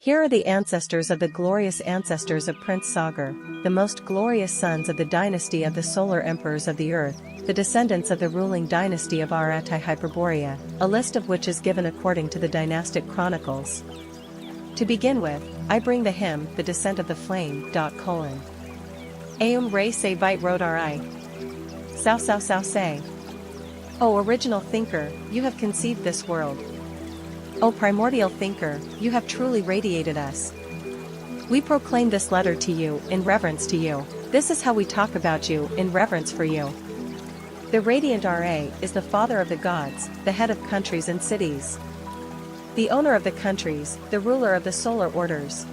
Here are the ancestors of the glorious ancestors of Prince SagaR, the most glorious sons of the dynasty of the solar emperors of the earth, the descendants of the ruling dynasty of RATRA Hyperborea, a list of which is given according to the dynastic Chronicles. To begin with, I bring the hymn, The Descent of the Flame. Aum re se vite rot ri. Sao sao sao say. O original thinker, you have conceived this world. O primordial thinker, you have truly radiated us. We proclaim this letter to you, in reverence to you. This is how we talk about you, in reverence for you. The radiant RA is the father of the gods, the head of countries and cities. The owner of the countries, the ruler of the solar orders.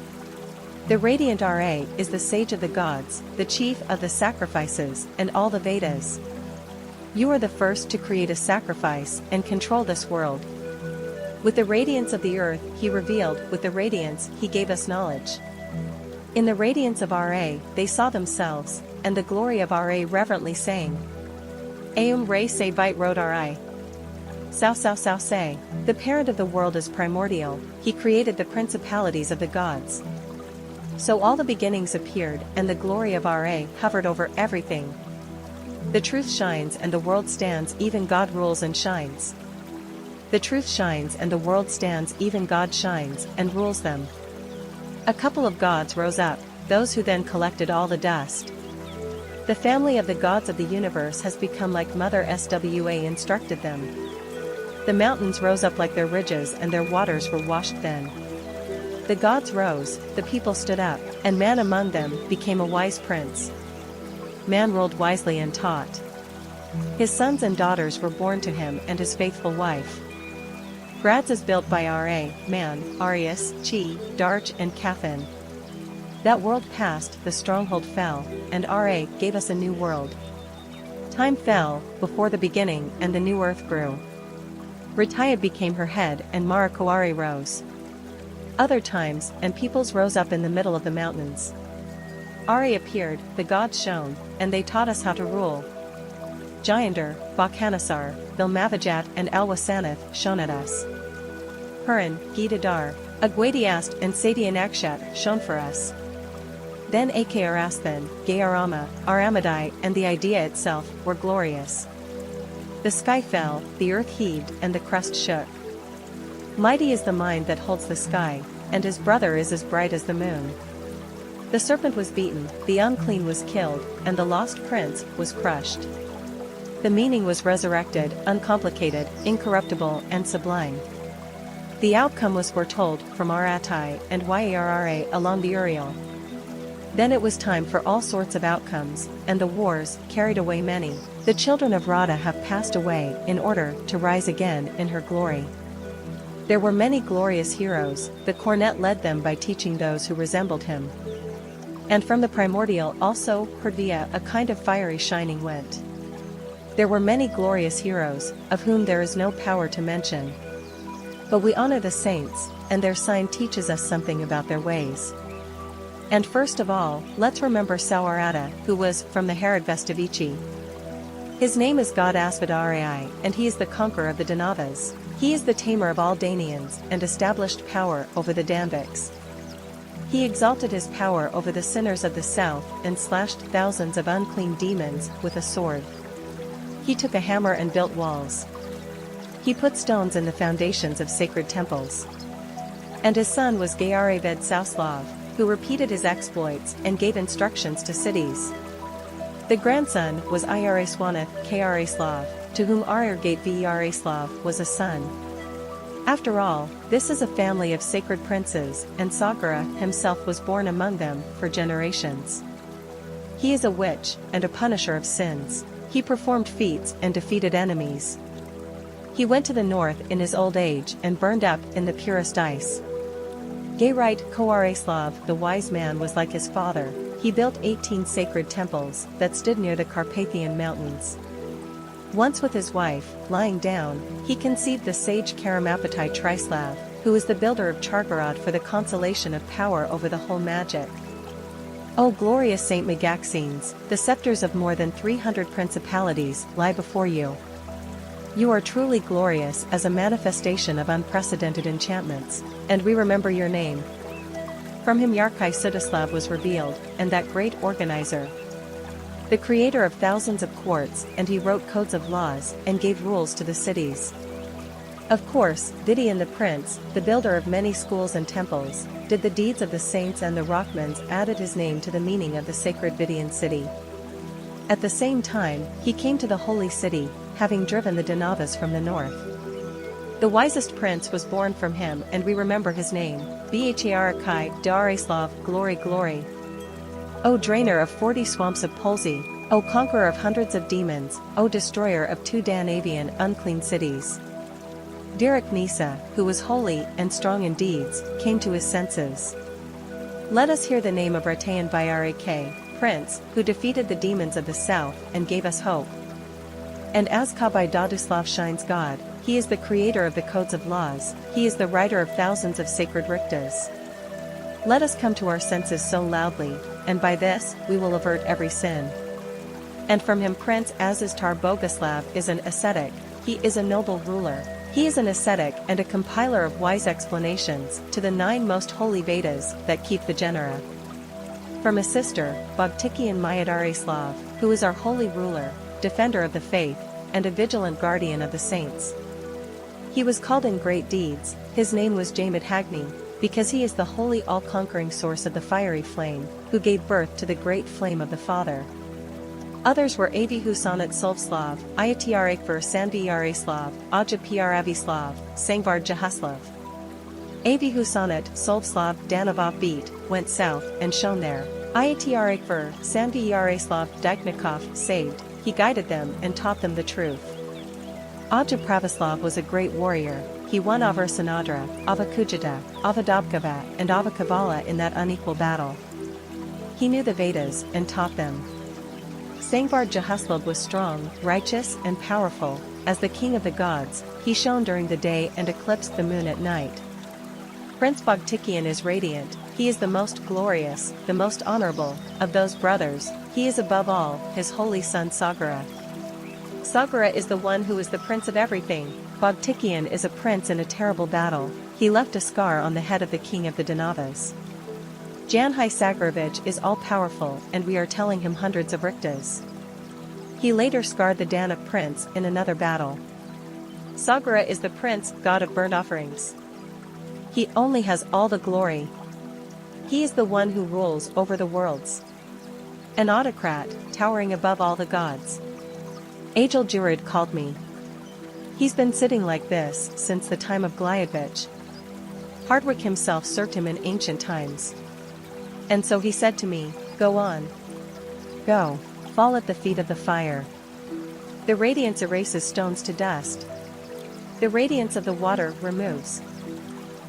The radiant RA is the sage of the gods, the chief of the sacrifices, and all the Vedas. You are the first to create a sacrifice and control this world. With the radiance of the earth, he revealed, with the radiance, he gave us knowledge. In the radiance of RA, they saw themselves, and the glory of RA reverently saying, Aum re se vite rot ri. Sao sao sao say. The parent of the world is primordial, he created the principalities of the gods. So all the beginnings appeared, and the glory of RA hovered over everything. The truth shines and the world stands, even God rules and shines. The truth shines and the world stands, even God shines and rules them. A couple of gods rose up, those who then collected all the dust. The family of the gods of the universe has become like Mother Swa instructed them. The mountains rose up like their ridges and their waters were washed then. The gods rose, the people stood up, and man among them became a wise prince. Man ruled wisely and taught. His sons and daughters were born to him and his faithful wife. Grads is built by Ra, man, Arius, Chi, Darch and Cathan. That world passed, the stronghold fell, and Ra gave us a new world. Time fell, before the beginning, and the new earth grew. Rataya became her head and Marakoari rose. Other times, and peoples rose up in the middle of the mountains. Ari appeared, the gods shone, and they taught us how to rule. Giander, Bakhanasar, Vilmavajat and Alwasanath shone at us. Hurin, Gidadar, Agwadiast and Sadianakshat shone for us. Then Akarasthan, Gayarama, Aramadai and the idea itself were glorious. The sky fell, the earth heaved and the crust shook. Mighty is the mind that holds the sky, and his brother is as bright as the moon. The serpent was beaten, the unclean was killed, and the lost prince was crushed. The meaning was resurrected, uncomplicated, incorruptible and sublime. The outcome was foretold from Aratai and Yarra along the Uriel. Then it was time for all sorts of outcomes, and the wars carried away many. The children of Radha have passed away in order to rise again in her glory. There were many glorious heroes, the cornet led them by teaching those who resembled him. And from the primordial also, Purdvia, a kind of fiery shining went. There were many glorious heroes, of whom there is no power to mention. But we honor the saints, and their sign teaches us something about their ways. And first of all, let's remember SagaRA, who was from the Radagast. His name is God Asvadarai, and he is the conqueror of the Danavas. He is the tamer of all Danians, and established power over the Dambics. He exalted his power over the sinners of the south, and slashed thousands of unclean demons with a sword. He took a hammer and built walls. He put stones in the foundations of sacred temples. And his son was Gayareved Sauslav, who repeated his exploits and gave instructions to cities. The grandson was Iraslanath Kraslav, to whom Arirgate Vyaraslav was a son. After all, this is a family of sacred princes, and SagaRA himself was born among them for generations. He is a witch and a punisher of sins. He performed feats and defeated enemies. He went to the north in his old age and burned up in the purest ice. Gayrite Koaraslav, the wise man, was like his father. He built 18 sacred temples that stood near the Carpathian mountains. Once with his wife, lying down, he conceived the sage Karamapatai Trislav, who is the builder of Chargarad for the consolation of power over the whole magic. O glorious Saint Megaxines, the scepters of more than 300 principalities lie before you. You are truly glorious as a manifestation of unprecedented enchantments, and we remember your name. From him Yarkai Sudaslav was revealed, and that great organizer, the creator of thousands of courts, and he wrote codes of laws, and gave rules to the cities. Of course, Vidian the prince, the builder of many schools and temples, did the deeds of the saints, and the Rockmans added his name to the meaning of the sacred Vidian city. At the same time, he came to the holy city, having driven the Danavas from the north. The wisest prince was born from him, and we remember his name, Bharakai Daraslav, glory glory. O drainer of 40 swamps of Polsy, O conqueror of hundreds of demons, O destroyer of 2 Danavian unclean cities. Dirak Nisa, who was holy and strong in deeds, came to his senses. Let us hear the name of Ratayan Bharak, prince, who defeated the demons of the south and gave us hope. And as Kabai Daduslav shines God, he is the creator of the codes of laws, he is the writer of thousands of sacred riktas. Let us come to our senses so loudly, and by this, we will avert every sin. And from him Prince Aziztar Boguslav is an ascetic, he is a noble ruler, he is an ascetic and a compiler of wise explanations to the 9 most holy Vedas that keep the genera. From his sister, Bogtikian Mayadaraslav, who is our holy ruler, defender of the faith, and a vigilant guardian of the saints. He was called in great deeds, his name was Jamid Hagni, because he is the holy all-conquering source of the fiery flame, who gave birth to the great flame of the Father. Others were Avi Husanat Solvslav, Ayatraikvar Sandvyareslav, Aja Pravislav, Sangvar Jahaslav. Avi Husanat Solvslav Danava beat, went south and shone there. Ayatraikvar Sandvyareslav Diknikov saved, he guided them and taught them the truth. Aja Pravislav was a great warrior, he won Avar Sanadra, Avakujita, Avadabkava and Avakavala in that unequal battle. He knew the Vedas and taught them. Sangvar Jahaslav was strong, righteous and powerful, as the king of the gods, he shone during the day and eclipsed the moon at night. Prince Bogtikian is radiant, he is the most glorious, the most honorable, of those brothers, he is above all, his holy son SagaRA. SagaRA is the one who is the prince of everything. Bogtikian is a prince in a terrible battle, he left a scar on the head of the king of the Danavas. Janhai Sagarovich is all-powerful and we are telling him hundreds of riktas. He later scarred the Danav prince in another battle. SagaRA is the prince, god of burnt offerings. He only has all the glory. He is the one who rules over the worlds. An autocrat, towering above all the gods. Agil Jurid called me. He's been sitting like this since the time of Glyadvich. Hardwick himself served him in ancient times. And so he said to me, go on. Go, fall at the feet of the fire. The radiance erases stones to dust. The radiance of the water removes.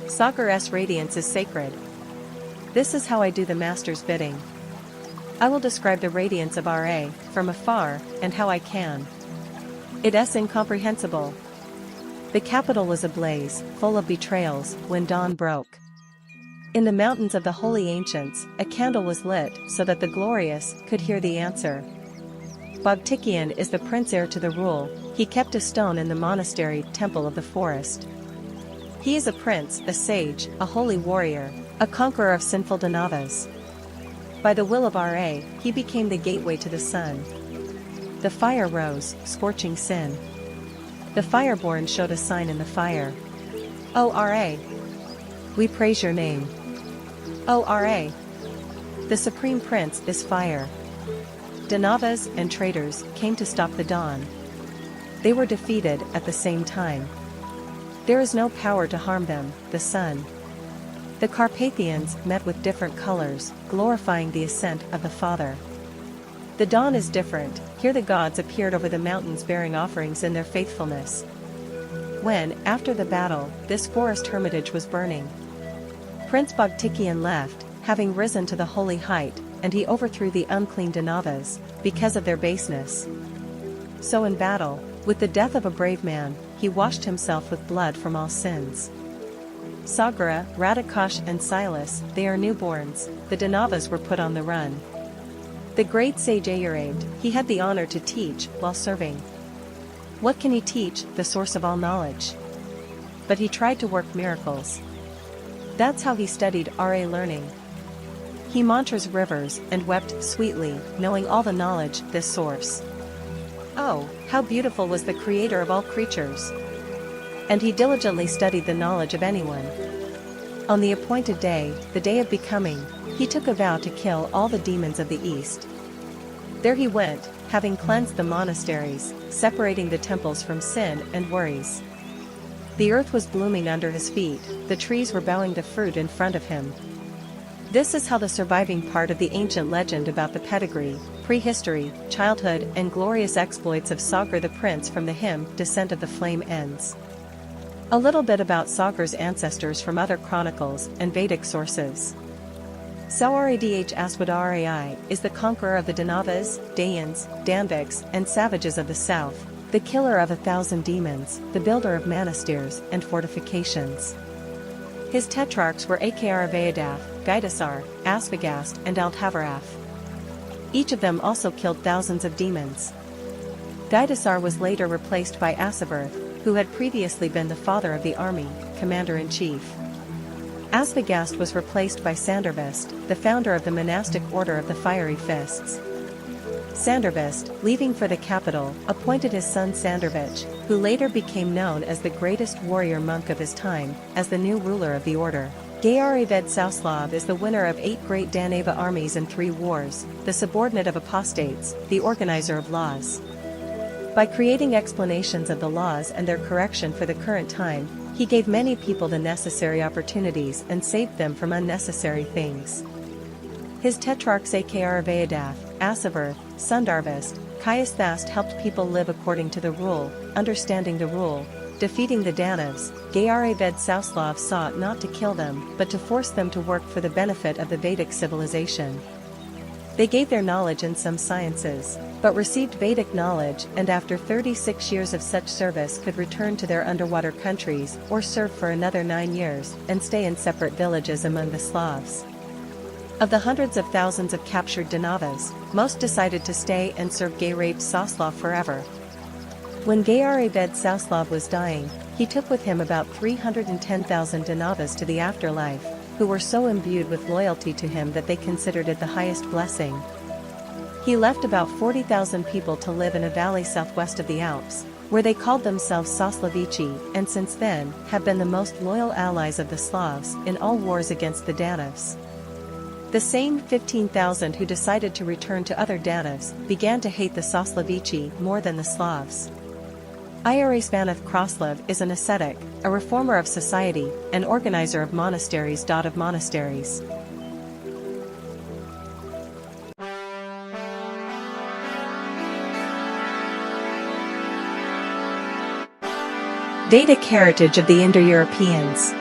SagaR's radiance is sacred. This is how I do the master's bidding. I will describe the radiance of RA, from afar, and how I can. It is incomprehensible. The capital was ablaze, full of betrayals, when dawn broke. In the mountains of the holy ancients, a candle was lit so that the glorious could hear the answer. Bogtikian is the prince heir to the rule, he kept a stone in the monastery temple of the forest. He is a prince, a sage, a holy warrior, a conqueror of sinful Danavas. By the will of Ra, he became the gateway to the sun. The fire rose, scorching sin. The fireborn showed a sign in the fire. O Ra! We praise your name. O Ra! The supreme prince is fire. Danavas and traitors came to stop the dawn. They were defeated at the same time. There is no power to harm them, the sun. The Carpathians met with different colors, glorifying the ascent of the Father. The dawn is different, here the gods appeared over the mountains bearing offerings in their faithfulness. When, after the battle, this forest hermitage was burning, Prince Bogtikian left, having risen to the holy height, and he overthrew the unclean Danavas, because of their baseness. So in battle, with the death of a brave man, he washed himself with blood from all sins. SagaRA, Radagast and Silas, they are newborns, the Danavas were put on the run. The great sage arrived, he had the honor to teach while serving. What can he teach, the source of all knowledge? But he tried to work miracles. That's how he studied RA learning, He mantras rivers and wept sweetly, knowing all the knowledge, this source. Oh, how beautiful was the creator of all creatures! And he diligently studied the knowledge of anyone. On the appointed day, the day of becoming, he took a vow to kill all the demons of the east. There he went, having cleansed the monasteries, separating the temples from sin and worries. The earth was blooming under his feet, the trees were bowing to fruit in front of him. This is how the surviving part of the ancient legend about the pedigree, prehistory, childhood and glorious exploits of SagaR the prince from the hymn Descent of the Flame ends. A little bit about SagaR's ancestors from other chronicles and Vedic sources. SagaRA is the conqueror of the Danavas, Dayans, Danviks, and savages of the south, the killer of 1,000 demons, the builder of monasteries and fortifications. His tetrarchs were SLAVS, Vedas, Radagast, and Altavarath. Each of them also killed thousands of demons. Vedas was later replaced by SagaR, who had previously been the father of the army, commander-in-chief. Radagast was replaced by SLAVS, the founder of the monastic order of the Fiery Fists. SLAVS, leaving for the capital, appointed his son SLAVS, who later became known as the greatest warrior monk of his time, as the new ruler of the order. SLAVS is the winner of 8 great Danavi armies and 3 wars, the subordinate of apostates, the organizer of laws. By creating explanations of the laws and their correction for the current time, he gave many people the necessary opportunities and saved them from unnecessary things. His tetrarchs SagaR, SagaR, Sundarvast, Kayasthast helped people live according to the rule, understanding the rule, defeating the Danavs. SLAVS sought not to kill them but to force them to work for the benefit of the Vedic civilization. They gave their knowledge in some sciences, but received Vedic knowledge and after 36 years of such service could return to their underwater countries or serve for another 9 years and stay in separate villages among the Slavs. Of the hundreds of thousands of captured Danavas, most decided to stay and serve Radagast forever. When Radagast was dying, he took with him about 310,000 Danavas to the afterlife, who were so imbued with loyalty to him that they considered it the highest blessing. He left about 40,000 people to live in a valley southwest of the Alps, where they called themselves SLAVS, and since then, have been the most loyal allies of the Slavs in all wars against the Danavs. The same 15,000 who decided to return to other Danavs began to hate the SLAVS more than the Slavs. Irasvanov Kraslov is an ascetic, a reformer of society, an organizer of monasteries. Of monasteries. Vedic heritage of the Indo-Europeans.